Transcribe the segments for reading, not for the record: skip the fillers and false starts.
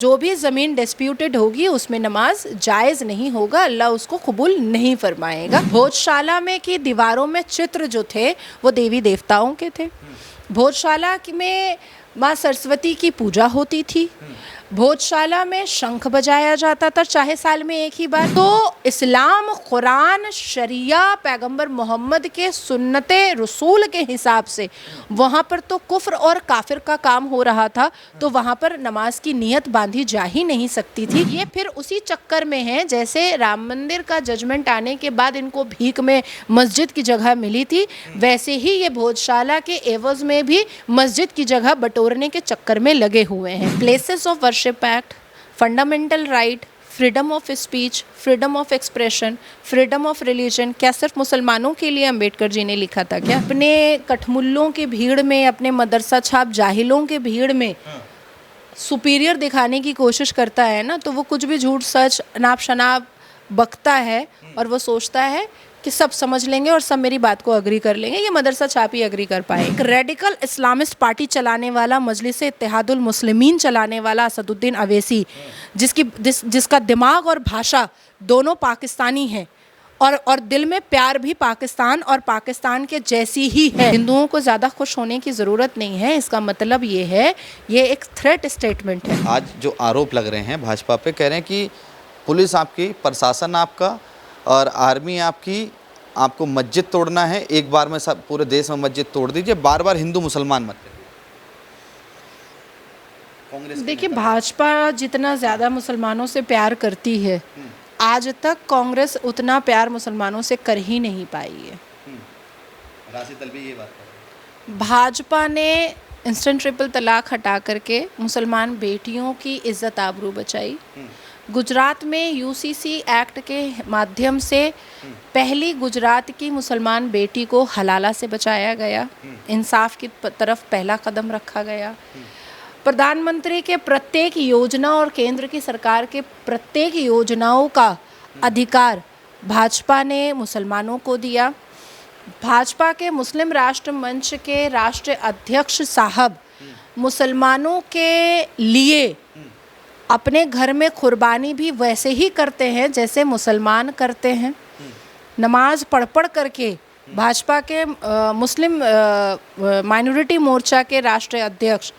जो भी ज़मीन डिस्प्यूटेड होगी उसमें नमाज जायज़ नहीं होगा, अल्लाह उसको कबूल नहीं फरमाएगा। भोजशाला में की दीवारों में चित्र जो थे वो देवी देवताओं के थे। भोजशाला में माँ सरस्वती की पूजा होती थी। भोजशाला में शंख बजाया जाता था, चाहे साल में एक ही बार। तो इस्लाम, कुरान, शरिया, पैगंबर मोहम्मद के सुन्नते रसूल के हिसाब से वहाँ पर तो कुफ्र और काफिर का काम हो रहा था, तो वहाँ पर नमाज की नियत बांधी जा ही नहीं सकती थी। ये फिर उसी चक्कर में है जैसे राम मंदिर का जजमेंट आने के बाद इनको भीख में मस्जिद की जगह मिली थी, वैसे ही ये भोजशाला के एवज में भी मस्जिद की जगह बटोरने के चक्कर में लगे हुए हैं। Places of worship act, fundamental right, freedom of speech, freedom of expression, freedom of religion, क्या सिर्फ मुसलमानों के लिए अंबेडकर जी ने लिखा था क्या? अपने कठमुल्लों की भीड़ में, अपने मदरसा छाप जाहिलों के भीड़ में सुपीरियर दिखाने की कोशिश करता है ना, तो वो कुछ भी झूठ सच अनाप शनाप बकता है और वो सोचता है कि सब समझ लेंगे और सब मेरी बात को अग्री कर लेंगे। ये मदरसा छाप ही अग्री कर पाए। एक रेडिकल इस्लामिस्ट पार्टी चलाने वाला, मजलिस इत्तेहादुल मुस्लिमीन चलाने वाला असदुद्दीन अवैसी, जिसका दिमाग और भाषा दोनों पाकिस्तानी हैं और दिल में प्यार भी पाकिस्तान और पाकिस्तान के जैसी ही है। हिंदुओं को ज़्यादा खुश होने की ज़रूरत नहीं है। इसका मतलब ये है, ये एक थ्रेट स्टेटमेंट है। आज जो आरोप लग रहे हैं भाजपा पे, कह रहे हैं कि पुलिस आपकी, प्रशासन आपका और आर्मी आपकी, आपको मस्जिद तोड़ना है, एक बार में सब पूरे देश में मस्जिद तोड़ दीजिए, बार बार हिंदू मुसलमान मत करिए। कांग्रेस देखिए, भाजपा जितना ज़्यादा मुसलमानों से प्यार करती है, आज तक कांग्रेस उतना प्यार मुसलमानों से कर ही नहीं पाई है। राशिद अल्वी ये बात कर रहे हैं। भाजपा ने इंस्टेंट ट्रिपल तलाक हटा करके मुसलमान बेटियों की इज्जत आबरू बचाई। गुजरात में यूसीसी एक्ट के माध्यम से पहली गुजरात की मुसलमान बेटी को हलाला से बचाया गया। इंसाफ की तरफ पहला कदम रखा गया। प्रधानमंत्री के प्रत्येक योजना और केंद्र की सरकार के प्रत्येक योजनाओं का अधिकार भाजपा ने मुसलमानों को दिया। भाजपा के मुस्लिम राष्ट्र मंच के राष्ट्रीय अध्यक्ष साहब मुसलमानों के लिए अपने घर में कुर्बानी भी वैसे ही करते हैं जैसे मुसलमान करते हैं। नमाज पढ़ पढ़ करके भाजपा के मुस्लिम माइनॉरिटी मोर्चा के राष्ट्रीय अध्यक्ष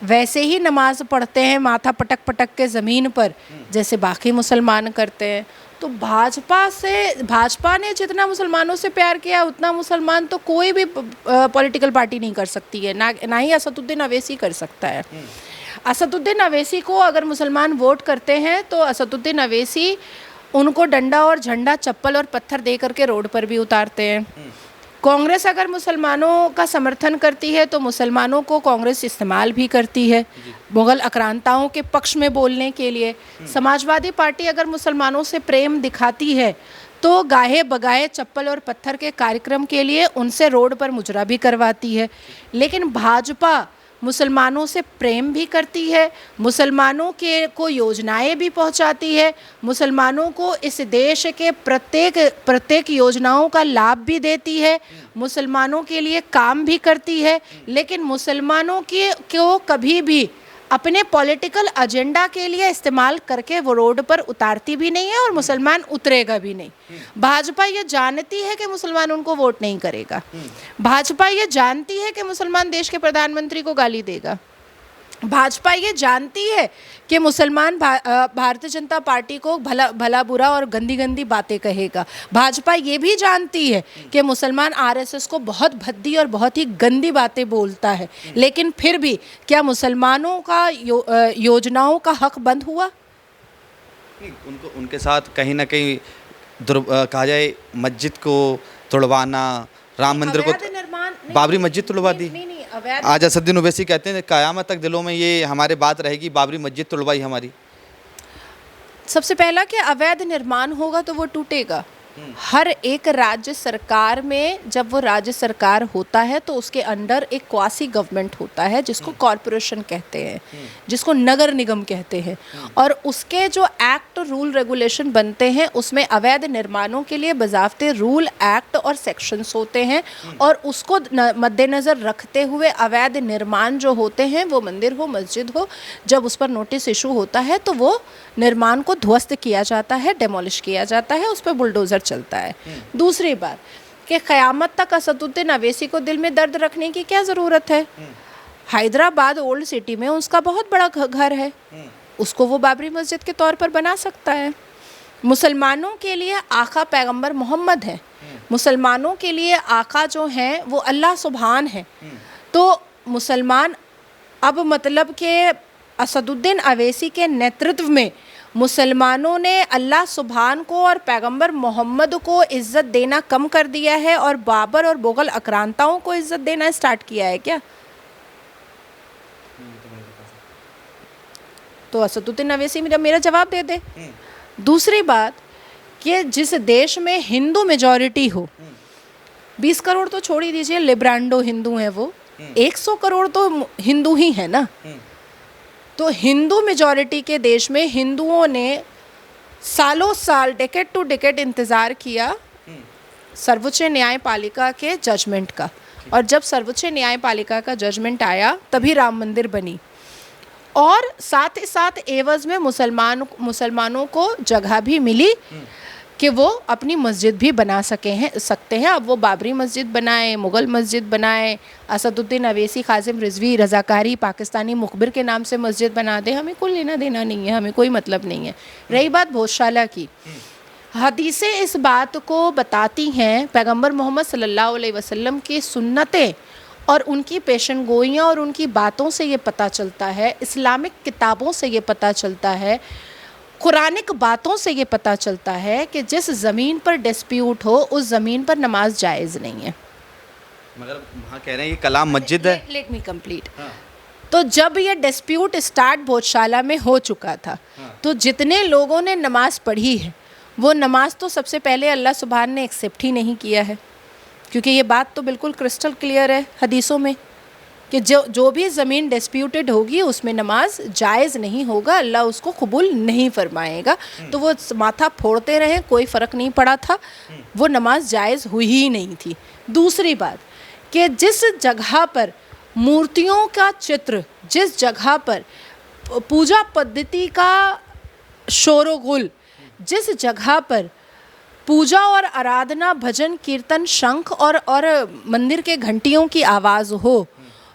वैसे ही नमाज पढ़ते हैं माथा पटक पटक के ज़मीन पर जैसे बाकी मुसलमान करते हैं। तो भाजपा ने जितना मुसलमानों से प्यार किया उतना मुसलमान तो कोई भी पॉलिटिकल पार्टी नहीं कर सकती है, ना ही असदुद्दीन अवैसी कर सकता है। असदुद्दीन अवैसी को अगर मुसलमान वोट करते हैं तो असदुद्दीन अवैसी उनको डंडा और झंडा, चप्पल और पत्थर दे करके रोड पर भी उतारते हैं। कांग्रेस अगर मुसलमानों का समर्थन करती है तो मुसलमानों को कांग्रेस इस्तेमाल भी करती है मुग़ल आक्रांताओं के पक्ष में बोलने के लिए। समाजवादी पार्टी अगर मुसलमानों से प्रेम दिखाती है तो गाहे बगाए चप्पल और पत्थर के कार्यक्रम के लिए उनसे रोड पर मुजरा भी करवाती है। लेकिन भाजपा मुसलमानों से प्रेम भी करती है, मुसलमानों के को योजनाएं भी पहुंचाती है, मुसलमानों को इस देश के प्रत्येक योजनाओं का लाभ भी देती है, मुसलमानों के लिए काम भी करती है। लेकिन मुसलमानों को कभी भी अपने पॉलिटिकल एजेंडा के लिए इस्तेमाल करके वो रोड पर उतारती भी नहीं है और मुसलमान उतरेगा भी नहीं। भाजपा ये जानती है कि मुसलमान उनको वोट नहीं करेगा। भाजपा ये जानती है कि मुसलमान देश के प्रधानमंत्री को गाली देगा। भाजपा ये जानती है कि मुसलमान भारतीय जनता पार्टी को भला बुरा और गंदी गंदी बातें कहेगा। भाजपा ये भी जानती है कि मुसलमान आरएसएस को बहुत भद्दी और बहुत ही गंदी बातें बोलता है। लेकिन फिर भी क्या मुसलमानों का योजनाओं का हक बंद हुआ? उनके साथ कहीं ना कहीं कहा जाए मस्जिद को तोड़वाना, राम मंदिर को, बाबरी मस्जिद तोड़वा दी। आज असदुद्दीन ओवैसी कहते हैं क़यामत तक दिलों में ये हमारे बात रहेगी, बाबरी मस्जिद तोड़वाई हमारी। सबसे पहला कि अवैध निर्माण होगा तो वो टूटेगा। हर एक राज्य सरकार में जब वो राज्य सरकार होता है तो उसके अंडर एक क्वासी गवर्नमेंट होता है जिसको कॉरपोरेशन कहते हैं, जिसको नगर निगम कहते हैं, और उसके जो एक्ट रूल रेगुलेशन बनते हैं उसमें अवैध निर्माणों के लिए बज़ाब्ते रूल एक्ट और सेक्शंस होते हैं, और उसको मद्देनज़र रखते हुए अवैध निर्माण जो होते हैं, वो मंदिर हो मस्जिद हो, जब उस पर नोटिस इशू होता है तो वो निर्माण को ध्वस्त किया जाता है, डेमोलिश किया जाता है, उस पर बुलडोज़र चलता है। दूसरी बात कि क़यामत तक असदुद्दीन अवैसी को दिल में दर्द रखने की क्या ज़रूरत है? हैदराबाद ओल्ड सिटी में उसका बहुत बड़ा घर है, उसको वो बाबरी मस्जिद के तौर पर बना सकता है। मुसलमानों के लिए आका पैगंबर मोहम्मद है, मुसलमानों के लिए आका जो हैं वो अल्लाह सुभान है। तो मुसलमान अब मतलब कि असदुद्दीन अवैसी के नेतृत्व में मुसलमानों ने अल्लाह सुभान को और पैगंबर मोहम्मद को इज़्ज़त देना कम कर दिया है और बाबर और मुग़ल आक्रांताओं को इज़्ज़त देना स्टार्ट किया है क्या? तो असदुद्दीन अवैसी मेरा जवाब दे दे। दूसरी बात कि जिस देश में हिंदू मेजॉरिटी हो, 20 करोड़ तो छोड़ ही दीजिए, लिब्रांडो हिंदू हैं वो, 100 करोड़ तो हिंदू ही है ना। तो हिंदू मेजॉरिटी के देश में हिंदुओं ने सालों साल डेकेड टू डेकेड इंतज़ार किया सर्वोच्च न्यायपालिका के जजमेंट का, और जब सर्वोच्च न्यायपालिका का जजमेंट आया तभी राम मंदिर बनी, और साथ ही साथ एवज़ में मुसलमानों को जगह भी मिली कि वो अपनी मस्जिद भी बना सकते हैं। अब वो बाबरी मस्जिद बनाए, मुग़ल मस्जिद बनाए, असदुद्दीन अवैसी, कासिम रिजवी, रज़ाकारी, पाकिस्तानी मुखबिर के नाम से मस्जिद बना दे, हमें कोई लेना देना नहीं है, हमें कोई मतलब नहीं है। रही बात भोजशाला की, हदीसें इस बात को बताती हैं, पैगंबर मोहम्मद सल्लल्लाहु अलैहि वसल्लम की सुन्नतें और उनकी पेशन गोइयाँ और उनकी बातों से ये पता चलता है, इस्लामिक किताबों से ये पता चलता है, कुरानिक बातों से ये पता चलता है कि जिस ज़मीन पर डिस्प्यूट हो उस ज़मीन पर नमाज जायज़ नहीं है। मगर वहाँ कह रहे हैं ये कलाम मस्जिद है। Let me complete. तो जब ये डिस्प्यूट स्टार्ट भोजशाला में हो चुका था, तो जितने लोगों ने नमाज पढ़ी है वो नमाज तो सबसे पहले अल्लाह सुभान ने एक्सेप्ट ही नहीं किया है, क्योंकि ये बात तो बिल्कुल क्रिस्टल क्लियर है हदीसों में कि जो भी ज़मीन डिस्प्यूटेड होगी उसमें नमाज जायज़ नहीं होगा, अल्लाह उसको कबूल नहीं फरमाएगा। तो वो माथा फोड़ते रहे, कोई फ़र्क नहीं पड़ा था, वो नमाज जायज़ हुई ही नहीं थी। दूसरी बात कि जिस जगह पर मूर्तियों का चित्र, जिस जगह पर पूजा पद्धति का शोरगुल, जिस जगह पर पूजा और आराधना, भजन, कीर्तन, शंख और मंदिर के घंटियों की आवाज़ हो,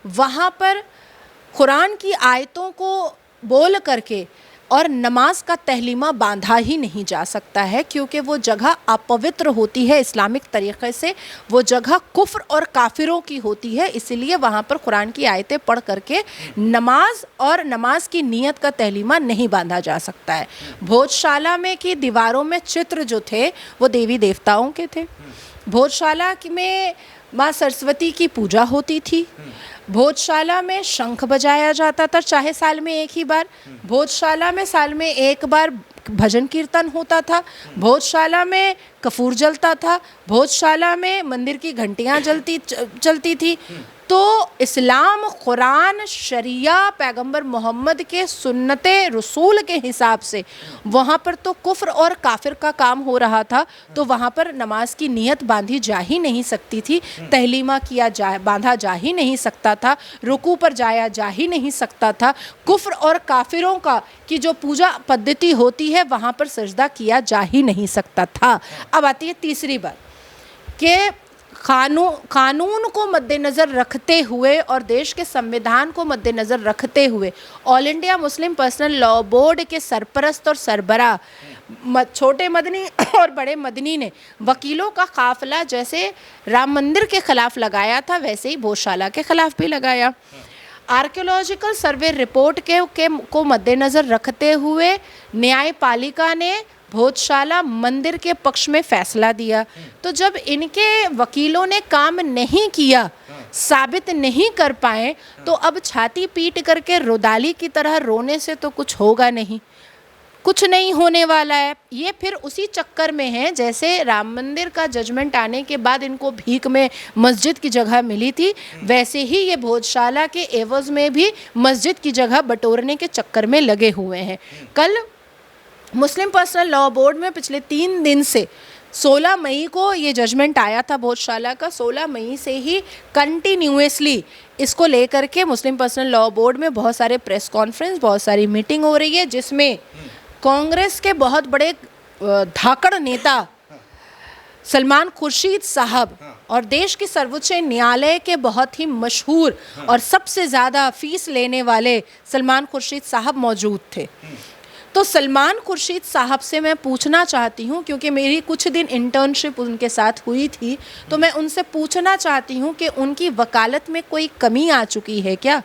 वहाँ पर कुरान की आयतों को बोल करके और नमाज का तहलीमा बांधा ही नहीं जा सकता है, क्योंकि वो जगह अपवित्र होती है इस्लामिक तरीक़े से, वो जगह कुफ्र और काफिरों की होती है। इसलिए वहाँ पर कुरान की आयतें पढ़ करके नमाज और नमाज की नीयत का तहलीमा नहीं बांधा जा सकता है। भोजशाला में की दीवारों में चित्र जो थे वो देवी देवताओं के थे। भोजशाला में माँ सरस्वती की पूजा होती थी। भोजशाला में शंख बजाया जाता था, चाहे साल में एक ही बार। भोजशाला में साल में एक बार भजन कीर्तन होता था। भोजशाला में कपूर जलता था। भोजशाला में मंदिर की घंटियाँ चलती थी। तो इस्लाम, कुरान, शरिया, पैगंबर मोहम्मद के सुन्नते रसूल के हिसाब से वहाँ पर तो कुफ्र और काफिर का काम हो रहा था, तो वहाँ पर नमाज की नीयत बांधी जा ही नहीं सकती थी, तहलीमा बांधा जा ही नहीं सकता था, रुकू पर जाया जा ही नहीं सकता था। कुफ्र और काफिरों की जो पूजा पद्धति होती है वहाँ पर सजदा किया जा ही नहीं सकता था। अब आती है तीसरी बात कि कानून को मद्देनज़र रखते हुए और देश के संविधान को मद्देनज़र रखते हुए all India Muslim personal law board के सरपरस्त और सरबरा छोटे मदनी और बड़े मदनी ने वकीलों का काफ़िला जैसे राम मंदिर के ख़िलाफ़ लगाया था, वैसे ही भोजशाला के ख़िलाफ़ भी लगाया। आर्कियोलॉजिकल सर्वे रिपोर्ट को मद्देनज़र रखते हुए न्यायपालिका ने भोजशाला मंदिर के पक्ष में फैसला दिया। तो जब इनके वकीलों ने काम नहीं किया, साबित नहीं कर पाए, तो अब छाती पीट करके रुदाली की तरह रोने से तो कुछ होगा नहीं। कुछ नहीं होने वाला है। ये फिर उसी चक्कर में है जैसे राम मंदिर का जजमेंट आने के बाद इनको भीख में मस्जिद की जगह मिली थी, वैसे ही ये भोजशाला के एवज में भी मस्जिद की जगह बटोरने के चक्कर में लगे हुए हैं। कल मुस्लिम पर्सनल लॉ बोर्ड में पिछले 3 दिन से 16 मई को ये जजमेंट आया था भोजशाला का। 16 मई से ही कंटिन्यूसली इसको लेकर के मुस्लिम पर्सनल लॉ बोर्ड में बहुत सारे प्रेस कॉन्फ्रेंस, बहुत सारी मीटिंग हो रही है, जिसमें कांग्रेस के बहुत बड़े धाकड़ नेता सलमान खुर्शीद साहब और देश के सर्वोच्च न्यायालय के बहुत ही मशहूर और सबसे ज़्यादा फीस लेने वाले सलमान खुर्शीद साहब मौजूद थे। तो सलमान खुर्शीद साहब से मैं पूछना चाहती हूँ, क्योंकि मेरी कुछ दिन इंटर्नशिप उनके साथ हुई थी, तो मैं उनसे पूछना चाहती हूँ कि उनकी वकालत में कोई कमी आ चुकी है क्या?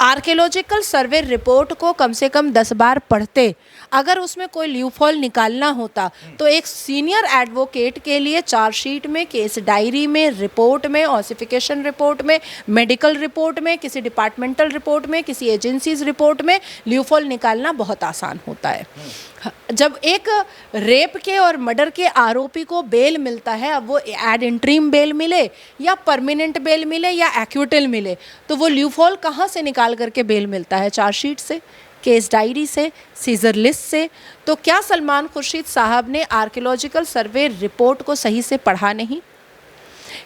आर्कियोलॉजिकल सर्वे रिपोर्ट को कम से कम 10 बार पढ़ते, अगर उसमें कोई ल्यूफॉल निकालना होता तो एक सीनियर एडवोकेट के लिए चार्जशीट में, केस डायरी में, रिपोर्ट में, ऑसिफिकेशन रिपोर्ट में, मेडिकल रिपोर्ट में, किसी डिपार्टमेंटल रिपोर्ट में, किसी एजेंसीज रिपोर्ट में ल्यूफॉल निकालना बहुत आसान होता है। जब एक रेप के और मर्डर के आरोपी को बेल मिलता है, अब वो एड इंट्रीम बेल मिले या परमानेंट बेल मिले या एक्विटल मिले, तो वो ल्यूफॉल कहाँ से निकाल करके बेल मिलता है? चार्जशीट से, केस डायरी से, सीजर लिस्ट से। तो क्या सलमान खुर्शीद साहब ने आर्कियोलॉजिकल सर्वे रिपोर्ट को सही से पढ़ा नहीं?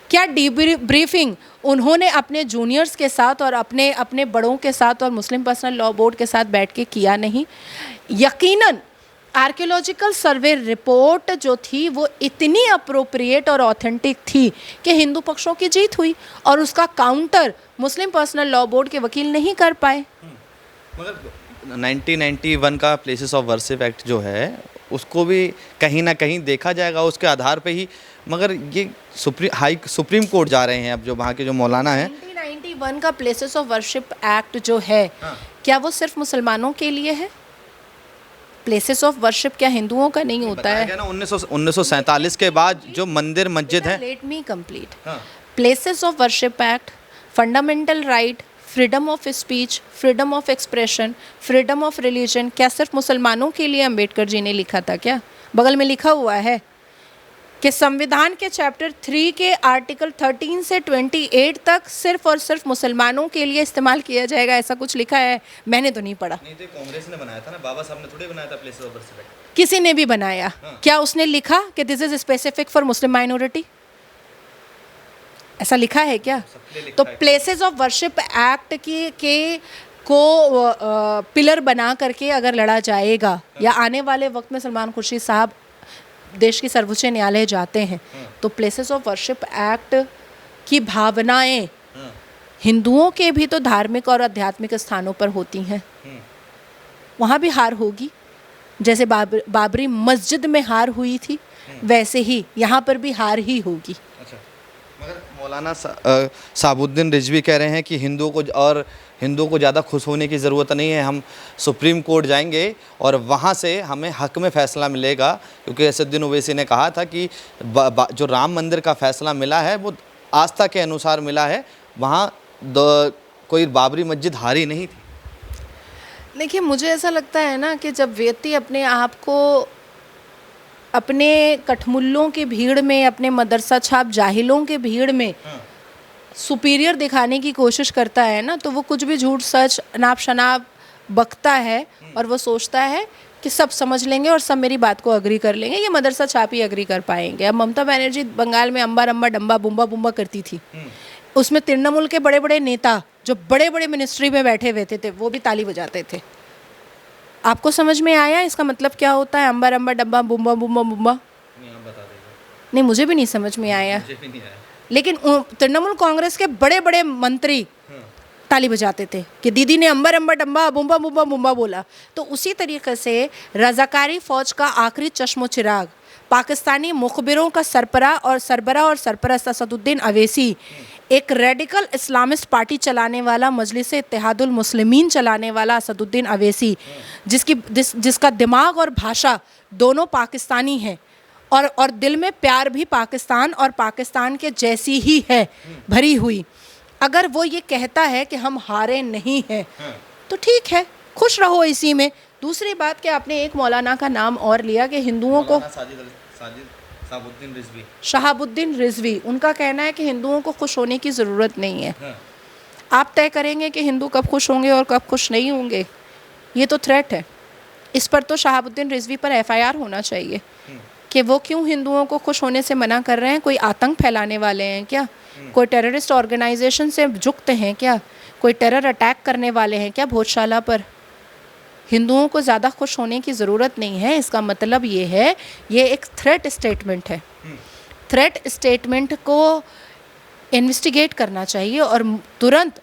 क्या डीब्रीफिंग उन्होंने अपने जूनियर्स के साथ और अपने बड़ों के साथ और मुस्लिम पर्सनल लॉ बोर्ड के साथ बैठ के किया नहीं? यकीनन आर्कियोलॉजिकल सर्वे रिपोर्ट जो थी वो इतनी अप्रोप्रिएट और ऑथेंटिक थी कि हिंदू पक्षों की जीत हुई, और उसका काउंटर मुस्लिम पर्सनल लॉ बोर्ड के वकील नहीं कर पाए। मगर 1991 का प्लेसेस ऑफ वर्शिप एक्ट जो है उसको भी कहीं ना कहीं देखा जाएगा उसके आधार पे ही, मगर ये सुप्रीम कोर्ट जा रहे हैं अब, जो वहाँ के जो मौलाना हैं। 1991 का प्लेसेस ऑफ वर्शिप एक्ट जो है, क्या वो सिर्फ मुसलमानों के लिए है? प्लेसेस ऑफ वर्शिप क्या हिंदुओं का नहीं होता है? ना 1947 के बाद जो मंदिर मस्जिद है। Let me complete. Places of worship act, fundamental right, freedom of speech, freedom of expression, freedom of religion, क्या सिर्फ मुसलमानों के लिए अंबेडकर जी ने लिखा था क्या? बगल में लिखा हुआ है कि संविधान के चैप्टर 3 के आर्टिकल 13 से 28 तक सिर्फ और सिर्फ मुसलमानों के लिए इस्तेमाल किया जाएगा, ऐसा कुछ लिखा है? मैंने तो नहीं पढ़ा। नहीं, तो कांग्रेस ने बनाया था ना, बाबा साहब ने थोड़ी बनाया था प्लेसेस ऑफ वर्शिप एक्ट। किसी ने भी बनाया। क्या उसने लिखा कि this is specific for Muslim minority? ऐसा लिखा है क्या? तो प्लेसेस ऑफ वर्शिप एक्ट को पिलर बना करके अगर लड़ा जाएगा, या आने वाले वक्त में सलमान खुर्शीद साहब देश की सर्वोच्च न्यायालय जाते हैं, तो प्लेसेस ऑफ वर्शिप एक्ट की भावनाएं हिंदुओं के भी तो धार्मिक और आध्यात्मिक स्थानों पर होती हैं, वहाँ भी हार होगी। जैसे बाबरी मस्जिद में हार हुई थी, वैसे ही यहाँ पर भी हार ही होगी। अच्छा, मगर मौलाना साबुद्दीन रिजवी कह रहे हैं कि हिंदुओं को ज़्यादा खुश होने की ज़रूरत नहीं है, हम सुप्रीम कोर्ट जाएंगे और वहाँ से हमें हक में फ़ैसला मिलेगा, क्योंकि असदुद्दीन ओवैसी ने कहा था कि जो राम मंदिर का फ़ैसला मिला है वो आस्था के अनुसार मिला है, वहाँ कोई बाबरी मस्जिद हारी नहीं थी। देखिए, मुझे ऐसा लगता है ना कि जब व्यक्ति अपने आप को अपने कठमुल्लों की भीड़ में, अपने मदरसा छाप जाहिलों के भीड़ में सुपीरियर दिखाने की कोशिश करता है ना, तो वो कुछ भी झूठ सच अनाप शनाप बकता है और वो सोचता है कि सब समझ लेंगे और सब मेरी बात को अग्री कर लेंगे, ये मदरसा छाप ही अग्री कर पाएंगे। अब ममता बनर्जी बंगाल में अम्बा रम्बा डम्बा बुम्बा बुम्बा करती थी, उसमें तृणमूल के बड़े बड़े नेता जो बड़े बड़े मिनिस्ट्री में बैठे हुए थे वो भी ताली बजाते थे। आपको समझ में आया इसका मतलब क्या होता है? अम्बा रम्बा डब्बा बुम्बा बुम्बा बुम्बा नहीं, मुझे भी नहीं समझ में आया, लेकिन तृणमूल कांग्रेस के बड़े बड़े मंत्री ताली बजाते थे कि दीदी ने अम्बर अम्बर डम्बा बुम्बा बुम्बा बुम्बा बोला। तो उसी तरीके से रज़ाकारी फ़ौज का आखिरी चश्मो चिराग, पाकिस्तानी मुखबिरों का सरबरा और सरपरस्त असदुद्दीन अवैसी, एक रेडिकल इस्लामिस्ट पार्टी चलाने वाला, मजलिस इत्तेहादुल मुस्लिमीन चलाने वाला असदुद्दीन अवैसी, जिसका दिमाग और भाषा दोनों पाकिस्तानी हैं और दिल में प्यार भी पाकिस्तान और पाकिस्तान के जैसी ही है भरी हुई, अगर वो ये कहता है कि हम हारे नहीं हैं तो ठीक है, खुश रहो इसी में। दूसरी बात कि आपने एक मौलाना का नाम और लिया कि हिंदुओं को, शहाबुद्दीन रिजवी, उनका कहना है कि हिंदुओं को खुश होने की ज़रूरत नहीं है। आप तय करेंगे कि हिंदू कब खुश होंगे और कब खुश नहीं होंगे, ये तो थ्रेट है। इस पर तो शहाबुद्दीन रिजवी पर FIR होना चाहिए कि वो क्यों हिंदुओं को खुश होने से मना कर रहे हैं। कोई आतंक फैलाने वाले हैं क्या? कोई टेररिस्ट ऑर्गेनाइजेशन से जुक्त हैं क्या? कोई टेरर अटैक करने वाले हैं क्या भोजशाला पर? हिंदुओं को ज़्यादा खुश होने की ज़रूरत नहीं है, इसका मतलब ये है, ये एक थ्रेट स्टेटमेंट है। थ्रेट स्टेटमेंट को इन्वेस्टिगेट करना चाहिए और तुरंत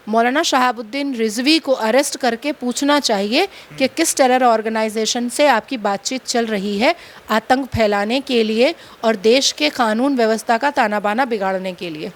मौलाना शहाबुद्दीन रिजवी को अरेस्ट करके पूछना चाहिए कि किस टेरर ऑर्गेनाइजेशन से आपकी बातचीत चल रही है आतंक फैलाने के लिए और देश के कानून व्यवस्था का ताना बाना बिगाड़ने के लिए।